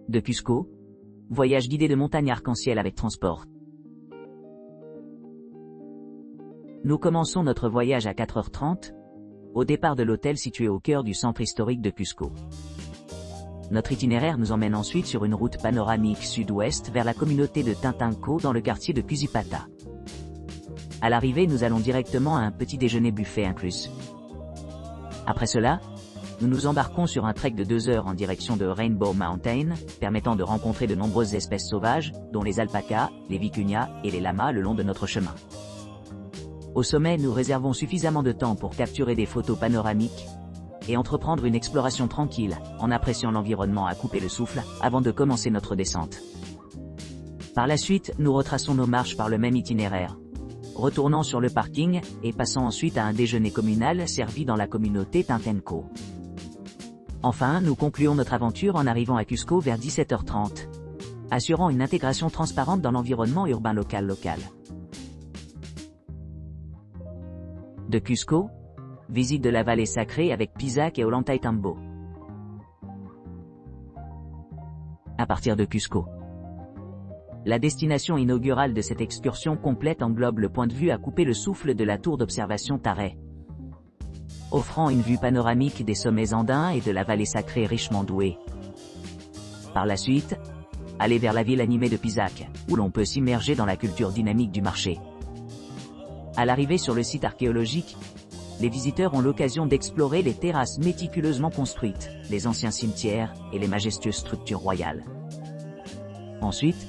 De Cusco, voyage guidé de montagne arc-en-ciel avec transport. Nous commençons notre voyage à 4h30, au départ de l'hôtel situé au cœur du centre historique de Cusco. Notre itinéraire nous emmène ensuite sur une route panoramique sud-ouest vers la communauté de Tintinco dans le quartier de Cusipata. À l'arrivée, nous allons directement à un petit déjeuner buffet inclus. Après cela, nous nous embarquons sur un trek de 2 heures en direction de Rainbow Mountain, permettant de rencontrer de nombreuses espèces sauvages, dont les alpacas, les vicuñas et les lamas le long de notre chemin. Au sommet, nous réservons suffisamment de temps pour capturer des photos panoramiques et entreprendre une exploration tranquille, en appréciant l'environnement à couper le souffle, avant de commencer notre descente. Par la suite, nous retraçons nos marches par le même itinéraire, retournant sur le parking et passant ensuite à un déjeuner communal servi dans la communauté Tintinco. Enfin, nous concluons notre aventure en arrivant à Cusco vers 17h30, assurant une intégration transparente dans l'environnement urbain local. De Cusco, visite de la vallée sacrée avec Pisac et Ollantaytambo. À partir de Cusco. La destination inaugurale de cette excursion complète englobe le point de vue à couper le souffle de la tour d'observation Taré, offrant une vue panoramique des sommets andins et de la vallée sacrée richement douée. Par la suite, allez vers la ville animée de Pisac, où l'on peut s'immerger dans la culture dynamique du marché. À l'arrivée sur le site archéologique, les visiteurs ont l'occasion d'explorer les terrasses méticuleusement construites, les anciens cimetières et les majestueuses structures royales. Ensuite,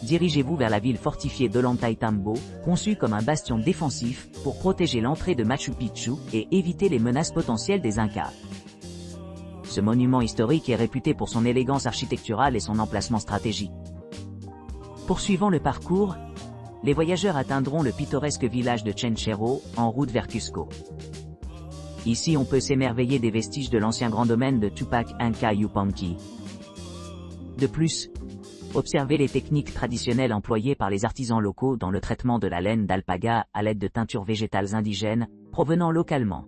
dirigez-vous vers la ville fortifiée d'Ollantaytambo, conçue comme un bastion défensif pour protéger l'entrée de Machu Picchu et éviter les menaces potentielles des Incas. Ce monument historique est réputé pour son élégance architecturale et son emplacement stratégique. Poursuivant le parcours, les voyageurs atteindront le pittoresque village de Chenchero, en route vers Cusco. Ici on peut s'émerveiller des vestiges de l'ancien grand domaine de Tupac Inca Yupanqui. De plus, observez les techniques traditionnelles employées par les artisans locaux dans le traitement de la laine d'alpaga à l'aide de teintures végétales indigènes, provenant localement.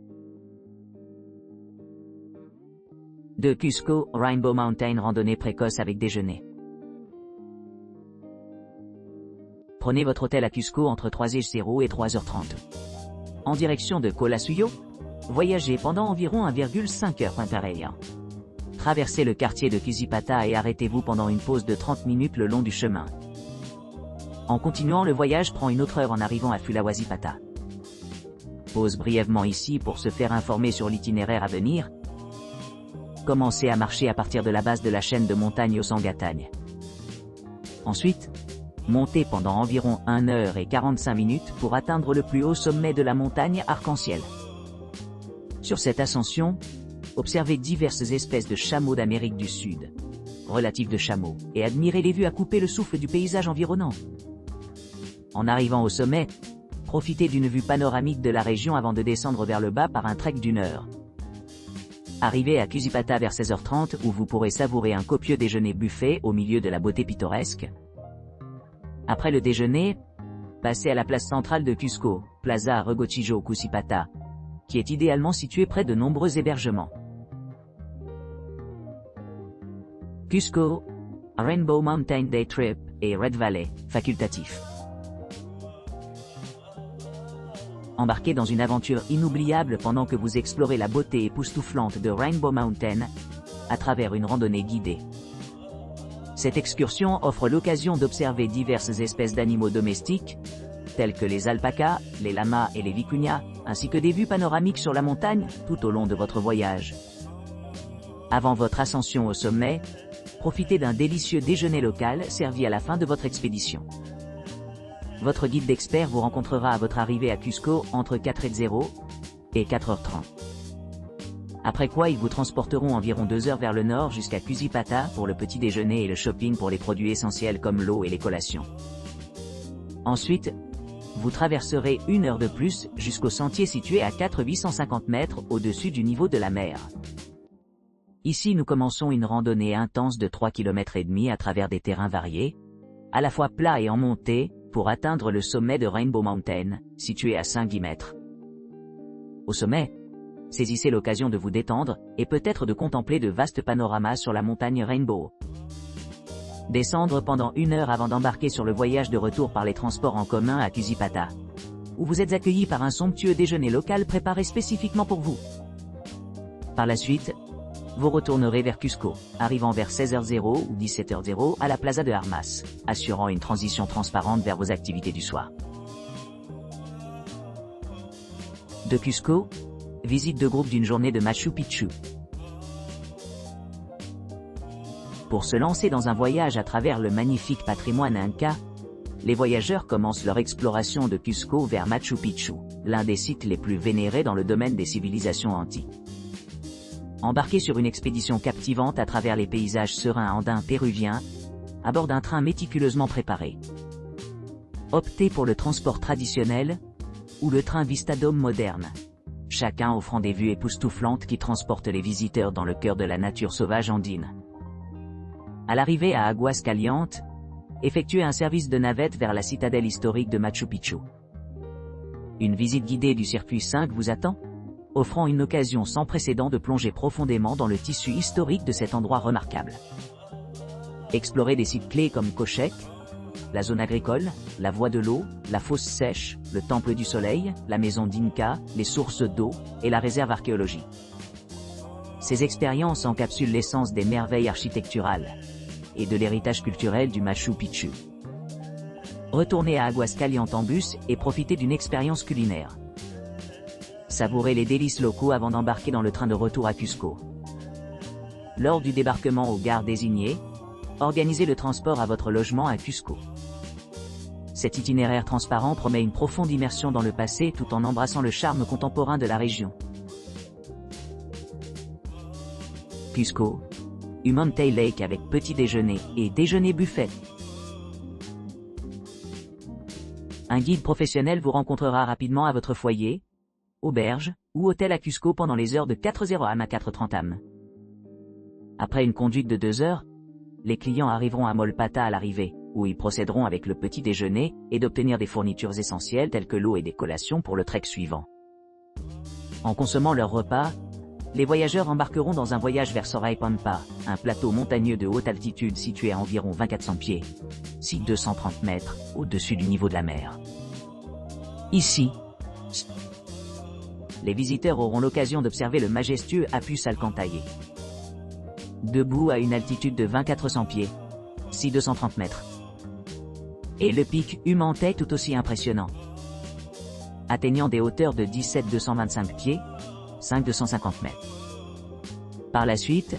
De Cusco, Rainbow Mountain randonnée précoce avec déjeuner. Prenez votre hôtel à Cusco entre 3h00 et 3h30. En direction de Collasuyo, voyagez pendant environ 1,5 heures. Traversez le quartier de Cusipata et arrêtez-vous pendant une pause de 30 minutes le long du chemin. En continuant, le voyage prend une autre heure en arrivant à Fulawazipata. Pause brièvement ici pour se faire informer sur l'itinéraire à venir. Commencez à marcher à partir de la base de la chaîne de montagnes Osangatagne. Ensuite, montez pendant environ 1h45 pour atteindre le plus haut sommet de la montagne Arc-en-Ciel. Sur cette ascension, observez diverses espèces de chameaux d'Amérique du Sud, relatifs de chameaux, et admirez les vues à couper le souffle du paysage environnant. En arrivant au sommet, profitez d'une vue panoramique de la région avant de descendre vers le bas par un trek d'1 heure. Arrivez à Cusipata vers 16h30 où vous pourrez savourer un copieux déjeuner buffet au milieu de la beauté pittoresque. Après le déjeuner, passez à la place centrale de Cusco, Plaza Regochijo Cusipata, qui est idéalement située près de nombreux hébergements. Cusco, Rainbow Mountain Day Trip et Red Valley, facultatif. Embarquez dans une aventure inoubliable pendant que vous explorez la beauté époustouflante de Rainbow Mountain, à travers une randonnée guidée. Cette excursion offre l'occasion d'observer diverses espèces d'animaux domestiques, tels que les alpacas, les lamas et les vicuñas, ainsi que des vues panoramiques sur la montagne, tout au long de votre voyage. Avant votre ascension au sommet, profitez d'un délicieux déjeuner local servi à la fin de votre expédition. Votre guide d'expert vous rencontrera à votre arrivée à Cusco entre 4h00 et 4h30. Après quoi ils vous transporteront environ 2 heures vers le nord jusqu'à Cusipata pour le petit déjeuner et le shopping pour les produits essentiels comme l'eau et les collations. Ensuite, vous traverserez 1 heure de plus jusqu'au sentier situé à 4,850 mètres au-dessus du niveau de la mer. Ici nous commençons une randonnée intense de 3,5 km à travers des terrains variés, à la fois plats et en montée, pour atteindre le sommet de Rainbow Mountain, situé à 5 mètres. Au sommet, saisissez l'occasion de vous détendre, et peut-être de contempler de vastes panoramas sur la montagne Rainbow. Descendre pendant 1 heure avant d'embarquer sur le voyage de retour par les transports en commun à Cusipata, où vous êtes accueilli par un somptueux déjeuner local préparé spécifiquement pour vous. Par la suite, vous retournerez vers Cusco, arrivant vers 16h00 ou 17h00 à la Plaza de Armas, assurant une transition transparente vers vos activités du soir. De Cusco, visite de groupe d'une journée de Machu Picchu. Pour se lancer dans un voyage à travers le magnifique patrimoine Inca, les voyageurs commencent leur exploration de Cusco vers Machu Picchu, l'un des sites les plus vénérés dans le domaine des civilisations antiques. Embarquez sur une expédition captivante à travers les paysages sereins andins péruviens, à bord d'un train méticuleusement préparé. Optez pour le transport traditionnel, ou le train Vistadome moderne, chacun offrant des vues époustouflantes qui transportent les visiteurs dans le cœur de la nature sauvage andine. À l'arrivée à Aguas Calientes, effectuez un service de navette vers la citadelle historique de Machu Picchu. Une visite guidée du circuit 5 vous attend, offrant une occasion sans précédent de plonger profondément dans le tissu historique de cet endroit remarquable. Explorez des sites clés comme Cochec, la zone agricole, la voie de l'eau, la fosse sèche, le temple du soleil, la maison d'Inca, les sources d'eau et la réserve archéologique. Ces expériences encapsulent l'essence des merveilles architecturales et de l'héritage culturel du Machu Picchu. Retournez à Aguas Calientes en bus et profitez d'une expérience culinaire. Savourez les délices locaux avant d'embarquer dans le train de retour à Cusco. Lors du débarquement aux gares désignées, organisez le transport à votre logement à Cusco. Cet itinéraire transparent promet une profonde immersion dans le passé tout en embrassant le charme contemporain de la région. Cusco, Humantay Lake avec petit déjeuner et déjeuner buffet. Un guide professionnel vous rencontrera rapidement à votre foyer, auberge ou hôtel à Cusco pendant les heures de 4h am à 4h30 am. Après une conduite de 2 heures, les clients arriveront à Molpata à l'arrivée, où ils procéderont avec le petit déjeuner et d'obtenir des fournitures essentielles telles que l'eau et des collations pour le trek suivant. En consommant leur repas, les voyageurs embarqueront dans un voyage vers Soraypampa, un plateau montagneux de haute altitude situé à environ 2400 pieds, 230 mètres, au-dessus du niveau de la mer. Ici, les visiteurs auront l'occasion d'observer le majestueux Apus Alcantaye. Debout à une altitude de 2400 pieds, 230 mètres. Et le pic Humantay tout aussi impressionnant. Atteignant des hauteurs de 225 pieds, 250 mètres. Par la suite,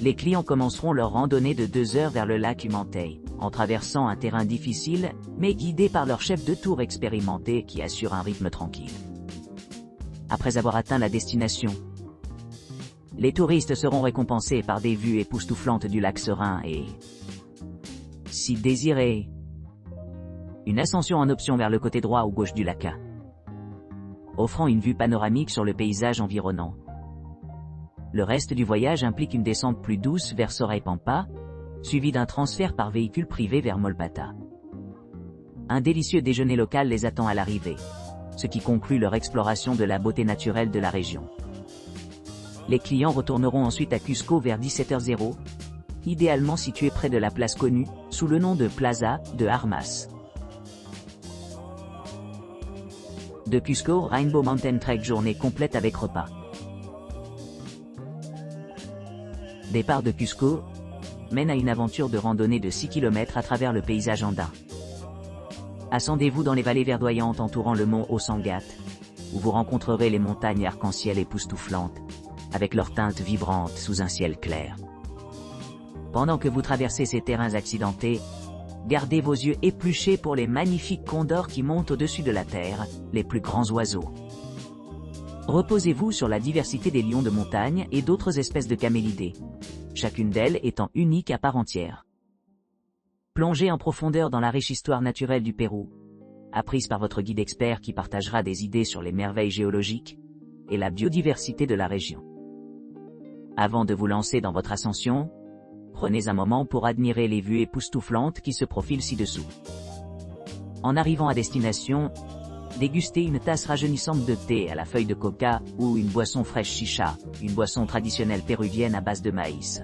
les clients commenceront leur randonnée de 2 heures vers le lac Humantay, en traversant un terrain difficile, mais guidés par leur chef de tour expérimenté qui assure un rythme tranquille. Après avoir atteint la destination, les touristes seront récompensés par des vues époustouflantes du lac serein et, si désiré, une ascension en option vers le côté droit ou gauche du lac, offrant une vue panoramique sur le paysage environnant. Le reste du voyage implique une descente plus douce vers Soraypampa, suivie d'un transfert par véhicule privé vers Molpata. Un délicieux déjeuner local les attend à l'arrivée, ce qui conclut leur exploration de la beauté naturelle de la région. Les clients retourneront ensuite à Cusco vers 17h00, idéalement situé près de la place connue, sous le nom de Plaza de Armas. De Cusco, Rainbow Mountain Trek journée complète avec repas. Départ de Cusco mène à une aventure de randonnée de 6 km à travers le paysage andin. Ascendez-vous dans les vallées verdoyantes entourant le mont Osangat, où vous rencontrerez les montagnes arc-en-ciel époustouflantes, avec leurs teintes vibrantes sous un ciel clair. Pendant que vous traversez ces terrains accidentés, gardez vos yeux épluchés pour les magnifiques condors qui montent au-dessus de la terre, les plus grands oiseaux. Reposez-vous sur la diversité des lions de montagne et d'autres espèces de camélidés, chacune d'elles étant unique à part entière. Plongez en profondeur dans la riche histoire naturelle du Pérou, apprise par votre guide expert qui partagera des idées sur les merveilles géologiques et la biodiversité de la région. Avant de vous lancer dans votre ascension, prenez un moment pour admirer les vues époustouflantes qui se profilent ci-dessous. En arrivant à destination, dégustez une tasse rajeunissante de thé à la feuille de coca ou une boisson fraîche chicha, une boisson traditionnelle péruvienne à base de maïs.